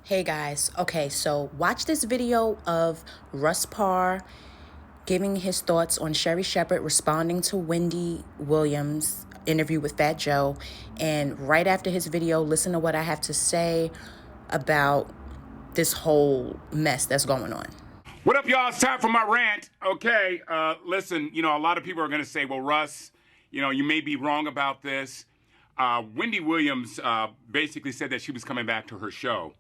Hey guys, okay, so watch this video of Russ Parr giving his thoughts on Sherri Shepherd responding to Wendy Williams' interview with Fat Joe. And right after his video, listen to what I have to say about this whole mess that's going on. What up, y'all? It's time for my rant. Okay, listen, a lot of people are going to say, well, Russ, you may be wrong about this. Wendy Williams basically said that she was coming back to her show.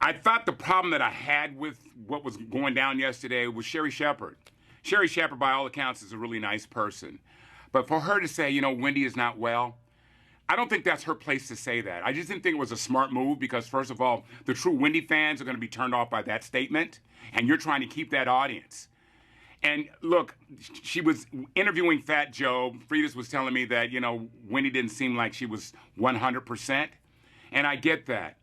I thought the problem that I had with what was going down yesterday was Sherri Shepherd. Sherri Shepherd, by all accounts, is a really nice person. But for her to say, Wendy is not well, I don't think that's her place to say that. I just didn't think it was a smart move because, first of all, the true Wendy fans are going to be turned off by that statement, and you're trying to keep that audience. And look, she was interviewing Fat Joe. Frida's was telling me that, Wendy didn't seem like she was 100%, and I get that.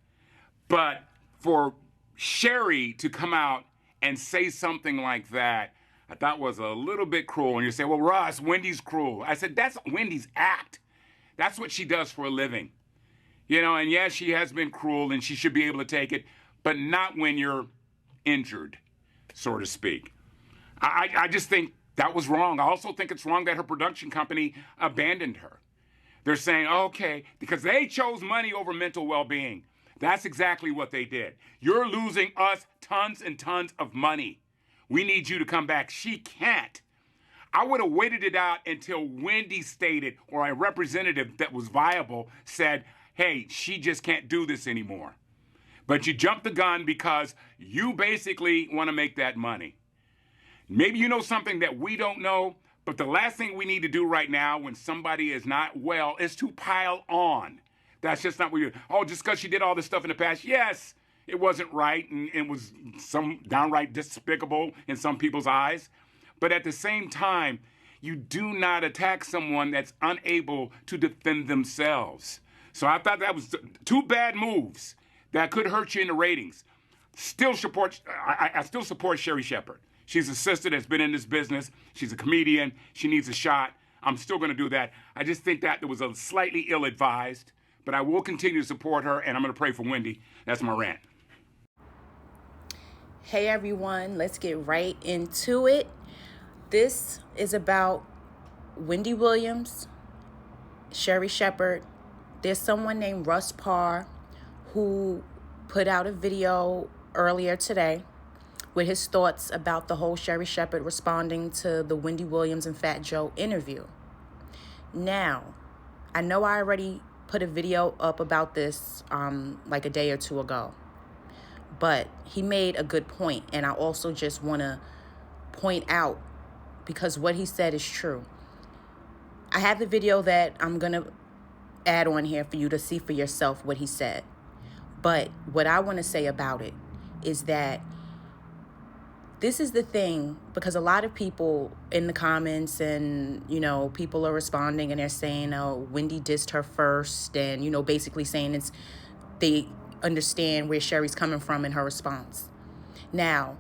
But for Sherri to come out and say something like that, I thought was a little bit cruel. And you say, well, Russ, Wendy's cruel. I said, that's Wendy's act. That's what she does for a living. And yes, she has been cruel and she should be able to take it, but not when you're injured, so to speak. I just think that was wrong. I also think it's wrong that her production company abandoned her. They're saying, okay, because they chose money over mental well-being. That's exactly what they did. You're losing us tons and tons of money. We need you to come back. She can't. I would have waited it out until Wendy stated, or a representative that was viable said, hey, she just can't do this anymore. But you jumped the gun because you basically want to make that money. Maybe you know something that we don't know, but the last thing we need to do right now when somebody is not well is to pile on. That's just not what you're, just because she did all this stuff in the past. Yes, it wasn't right and it was some downright despicable in some people's eyes. But at the same time, you do not attack someone that's unable to defend themselves. So I thought that was two bad moves that could hurt you in the ratings. I still support Sherri Shepherd. She's a sister that's been in this business. She's a comedian. She needs a shot. I'm still going to do that. I just think that it was a slightly ill-advised, but I will continue to support her, and I'm going to pray for Wendy. That's my rant. Hey everyone, let's get right into it. This is about Wendy Williams, Sherri Shepherd. There's someone named Russ Parr who put out a video earlier today with his thoughts about the whole Sherri Shepherd responding to the Wendy Williams and Fat Joe interview. Now, I know I already put a video up about this like a day or two ago, but he made a good point, and I also just want to point out, because what he said is true. I have the video that I'm going to add on here for you to see for yourself what he said. But what I want to say about it is that this is the thing, because a lot of people in the comments and, people are responding and they're saying, oh, Wendy dissed her first, and, basically saying they understand where Sherri's coming from in her response. Now,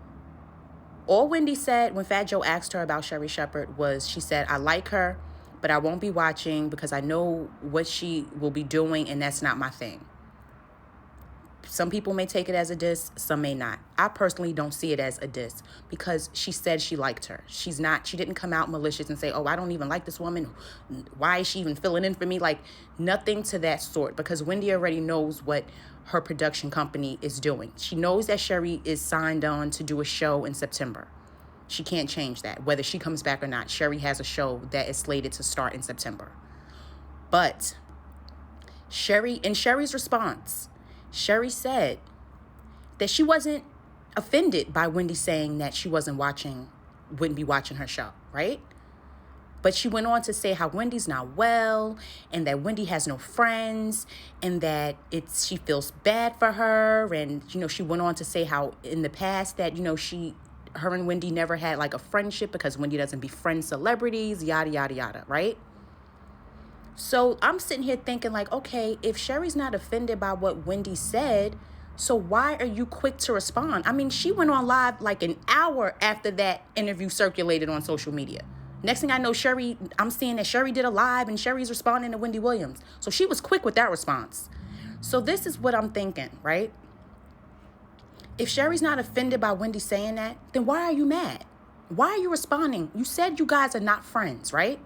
all Wendy said when Fat Joe asked her about Sherri Shepherd was, she said, I like her, but I won't be watching because I know what she will be doing, and that's not my thing. Some people may take it as a diss, some may not. I personally don't see it as a diss because she said she liked her. She didn't come out malicious and say, oh, I don't even like this woman. Why is she even filling in for me? Like, nothing to that sort, because Wendy already knows what her production company is doing. She knows that Sherri is signed on to do a show in September. She can't change that. Whether she comes back or not, Sherri has a show that is slated to start in September. But in Sherri's response, Sherri said that she wasn't offended by Wendy saying that she wouldn't be watching her show, right? But she went on to say how Wendy's not well, and that Wendy has no friends, and that she feels bad for her. And, she went on to say how in the past that, her and Wendy never had like a friendship because Wendy doesn't befriend celebrities, yada, yada, yada, right? So I'm sitting here thinking like, okay, if Sherri's not offended by what Wendy said, so why are you quick to respond? I mean, she went on live like an hour after that interview circulated on social media. Next thing I know, I'm seeing that Sherri did a live and Sherri's responding to Wendy Williams. So she was quick with that response. So this is what I'm thinking, right? If Sherri's not offended by Wendy saying that, then why are you mad? Why are you responding? You said you guys are not friends, right?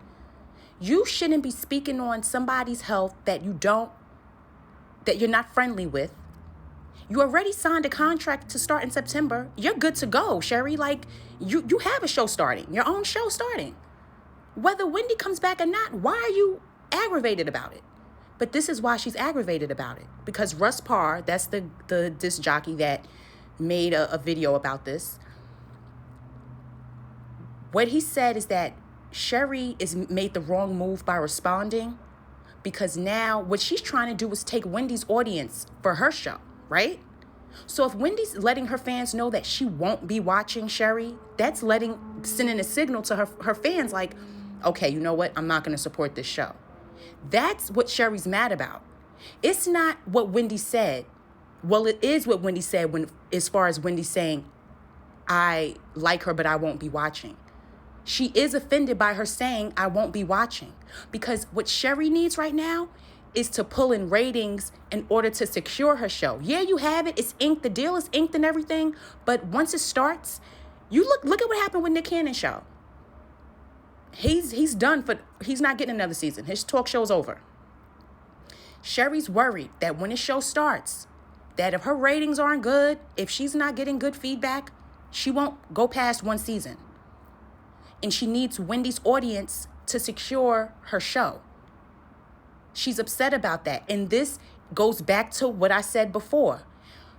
You shouldn't be speaking on somebody's health that you're not friendly with. You already signed a contract to start in September. You're good to go, Sherri. Like, you have a show starting, your own show starting. Whether Wendy comes back or not, why are you aggravated about it? But this is why she's aggravated about it. Because Russ Parr, that's the disc jockey that made a video about this. What he said is that Sherri is made the wrong move by responding, because now what she's trying to do is take Wendy's audience for her show, right? So if Wendy's letting her fans know that she won't be watching Sherri, that's sending a signal to her fans like, okay, you know what? I'm not going to support this show. That's what Sherri's mad about. It's not what Wendy said. Well, it is what Wendy said as far as Wendy saying, I like her, but I won't be watching. She is offended by her saying, I won't be watching. Because what Sherri needs right now is to pull in ratings in order to secure her show. Yeah, you have it. It's inked. The deal is inked and everything. But once it starts, you look at what happened with Nick Cannon's show. He's done he's not getting another season. His talk show's over. Sherri's worried that when his show starts, that if her ratings aren't good, if she's not getting good feedback, she won't go past one season. And she needs Wendy's audience to secure her show. She's upset about that. And this goes back to what I said before.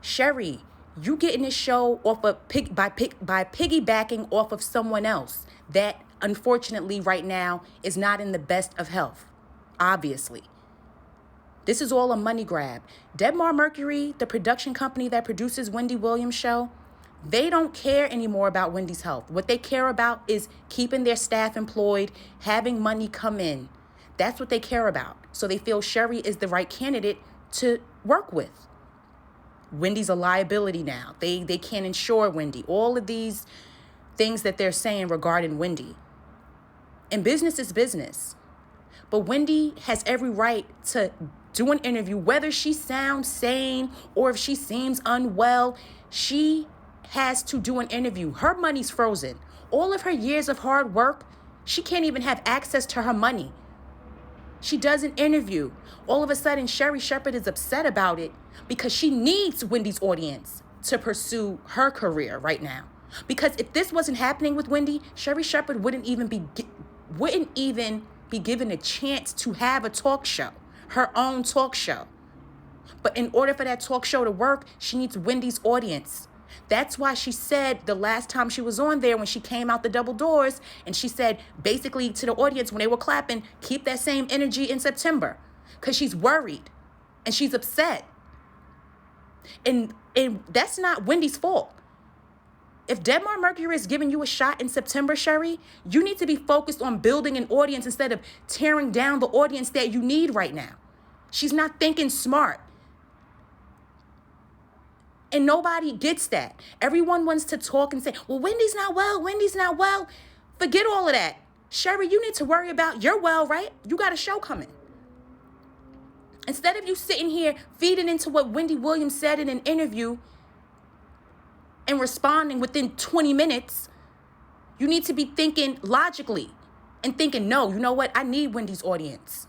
Sherri, you getting this show off of by piggybacking off of someone else that unfortunately right now is not in the best of health, obviously. This is all a money grab. Debmar Mercury, the production company that produces Wendy Williams' show, they don't care anymore about Wendy's health. What they care about is keeping their staff employed, having money come in. That's what they care about. So they feel Sherri is the right candidate to work with. Wendy's a liability now. They can't insure Wendy. All of these things that they're saying regarding Wendy. And business is business. But Wendy has every right to do an interview, whether she sounds sane or if she seems unwell. She has to do an interview. Her money's frozen. All of her years of hard work, she can't even have access to her money. She does an interview. All of a sudden, Sherri Shepherd is upset about it because she needs Wendy's audience to pursue her career right now. Because if this wasn't happening with Wendy, Sherri Shepherd wouldn't even be given a chance to have a talk show, her own talk show. But in order for that talk show to work, she needs Wendy's audience. That's why she said the last time she was on there when she came out the double doors, and she said basically to the audience when they were clapping, keep that same energy in September, because she's worried and she's upset. And that's not Wendy's fault. If Debmar Mercury is giving you a shot in September, Sherri, you need to be focused on building an audience instead of tearing down the audience that you need right now. She's not thinking smart. And nobody gets that. Everyone wants to talk and say, well, Wendy's not well. Wendy's not well. Forget all of that. Sherri, you need to worry about you're well, right? You got a show coming. Instead of you sitting here feeding into what Wendy Williams said in an interview and responding within 20 minutes, you need to be thinking logically and thinking, no, you know what? I need Wendy's audience.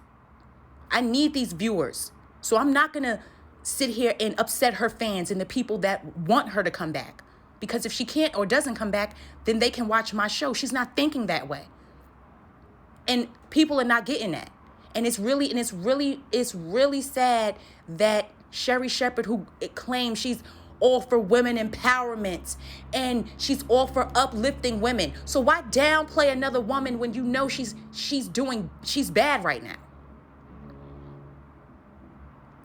I need these viewers. So I'm not going to sit here and upset her fans and the people that want her to come back. Because if she can't or doesn't come back, then they can watch my show. She's not thinking that way. And people are not getting that. And it's really sad that Sherri Shepherd, who claims she's all for women empowerment and she's all for uplifting women. So why downplay another woman when you know she's bad right now?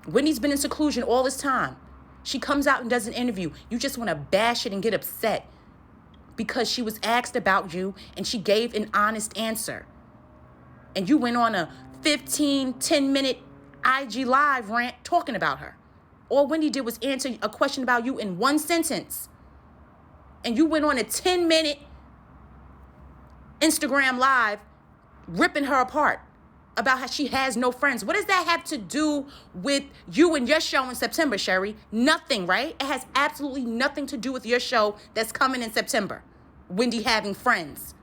Wendy's been in seclusion all this time. She comes out and does an interview. You just want to bash it and get upset because she was asked about you and she gave an honest answer. And you went on a 10-minute IG Live rant talking about her. All Wendy did was answer a question about you in one sentence. And you went on a 10-minute Instagram Live ripping her apart about how she has no friends. What does that have to do with you and your show in September, Sherri? Nothing, right? It has absolutely nothing to do with your show that's coming in September. Wendy having friends.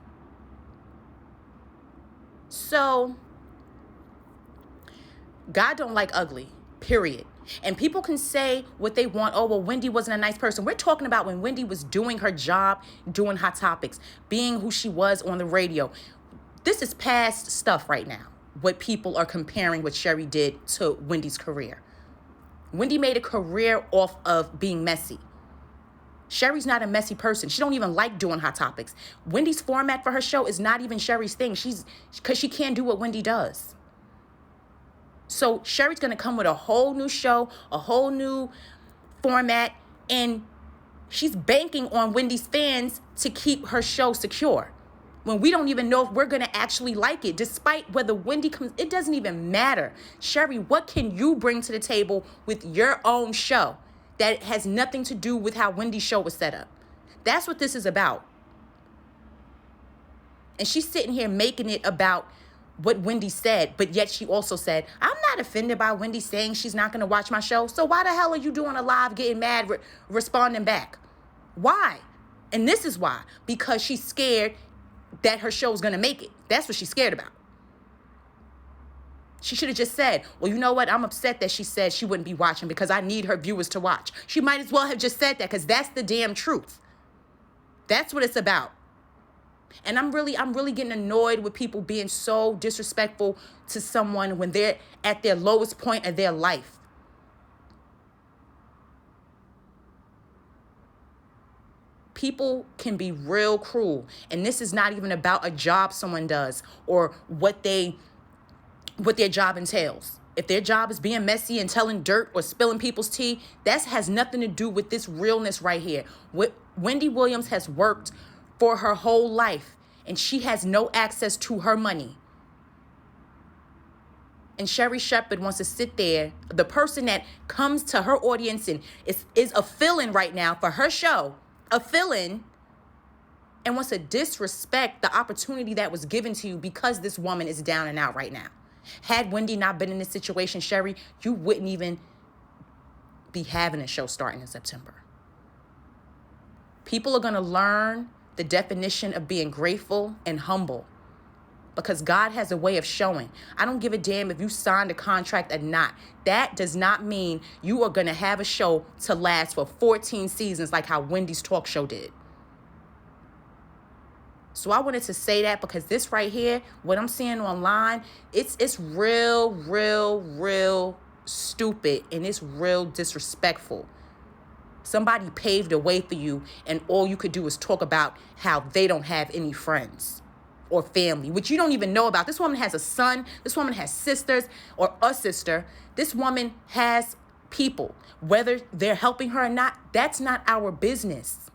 So, God don't like ugly, period. And people can say what they want. Oh, well, Wendy wasn't a nice person. We're talking about when Wendy was doing her job, doing Hot Topics, being who she was on the radio. This is past stuff right now, what people are comparing what Sherri did to Wendy's career. Wendy made a career off of being messy. Sherri's not a messy person. She don't even like doing Hot Topics. Wendy's format for her show is not even Sherri's thing. Because she can't do what Wendy does. So Sherri's going to come with a whole new show, a whole new format, and she's banking on Wendy's fans to keep her show secure. When we don't even know if we're going to actually like it, despite whether Wendy comes, it doesn't even matter. Sherri, what can you bring to the table with your own show that has nothing to do with how Wendy's show was set up? That's what this is about. And she's sitting here making it about what Wendy said, but yet she also said, I'm not offended by Wendy saying she's not going to watch my show. So why the hell are you doing a live getting mad, responding back? Why? And this is why. Because she's scared that her show's going to make it. That's what she's scared about. She should have just said, well, you know what? I'm upset that she said she wouldn't be watching because I need her viewers to watch. She might as well have just said that because that's the damn truth. That's what it's about. And I'm really getting annoyed with people being so disrespectful to someone when they're at their lowest point of their life. People can be real cruel. And this is not even about a job someone does or what their job entails. If their job is being messy and telling dirt or spilling people's tea, that has nothing to do with this realness right here. Wendy Williams has worked for her whole life, and she has no access to her money. And Sherri Shepherd wants to sit there, the person that comes to her audience and is a fill-in right now for her show, a fill-in, and wants to disrespect the opportunity that was given to you because this woman is down and out right now. Had Wendy not been in this situation, Sherri, you wouldn't even be having a show starting in September. People are going to learn the definition of being grateful and humble because God has a way of showing. I don't give a damn if you signed a contract or not. That does not mean you are going to have a show to last for 14 seasons like how Wendy's talk show did. So I wanted to say that because this right here, what I'm seeing online, it's real stupid and it's real disrespectful. Somebody paved a way for you and all you could do is talk about how they don't have any friends or family, which you don't even know about. This woman has a son. This woman has sisters or a sister. This woman has people. Whether they're helping her or not, that's not our business.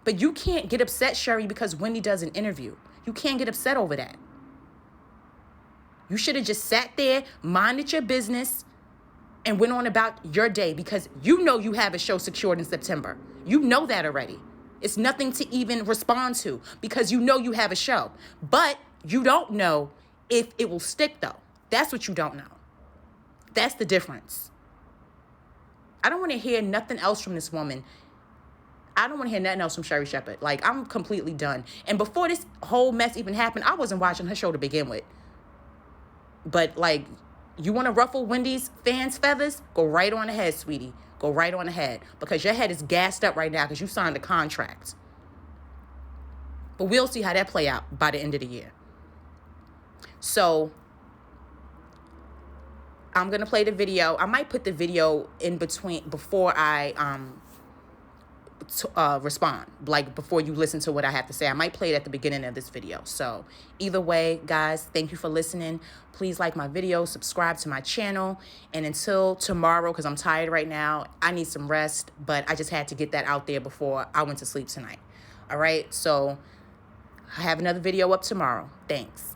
But you can't get upset, Sherri, because Wendy does an interview. You can't get upset over that. You should have just sat there, minded your business, and went on about your day because you know you have a show secured in September. You know that already. It's nothing to even respond to because you know you have a show. But you don't know if it will stick, though. That's what you don't know. That's the difference. I don't want to hear nothing else from this woman. I don't want to hear nothing else from Sherri Shepherd. Like, I'm completely done. And before this whole mess even happened, I wasn't watching her show to begin with. But, like, you want to ruffle Wendy's fans' feathers? Go right on ahead, sweetie. Go right on ahead. Because your head is gassed up right now because you signed a contract. But we'll see how that play out by the end of the year. So, I'm going to play the video. I might put the video in between before I respond, like before you listen to what I have to say. I might play it at the beginning of this video. So either way, guys, thank you for listening. Please like my video, subscribe to my channel, and until tomorrow, because I'm tired right now, I need some rest, but I just had to get that out there before I went to sleep tonight. All right, so I have another video up tomorrow. Thanks.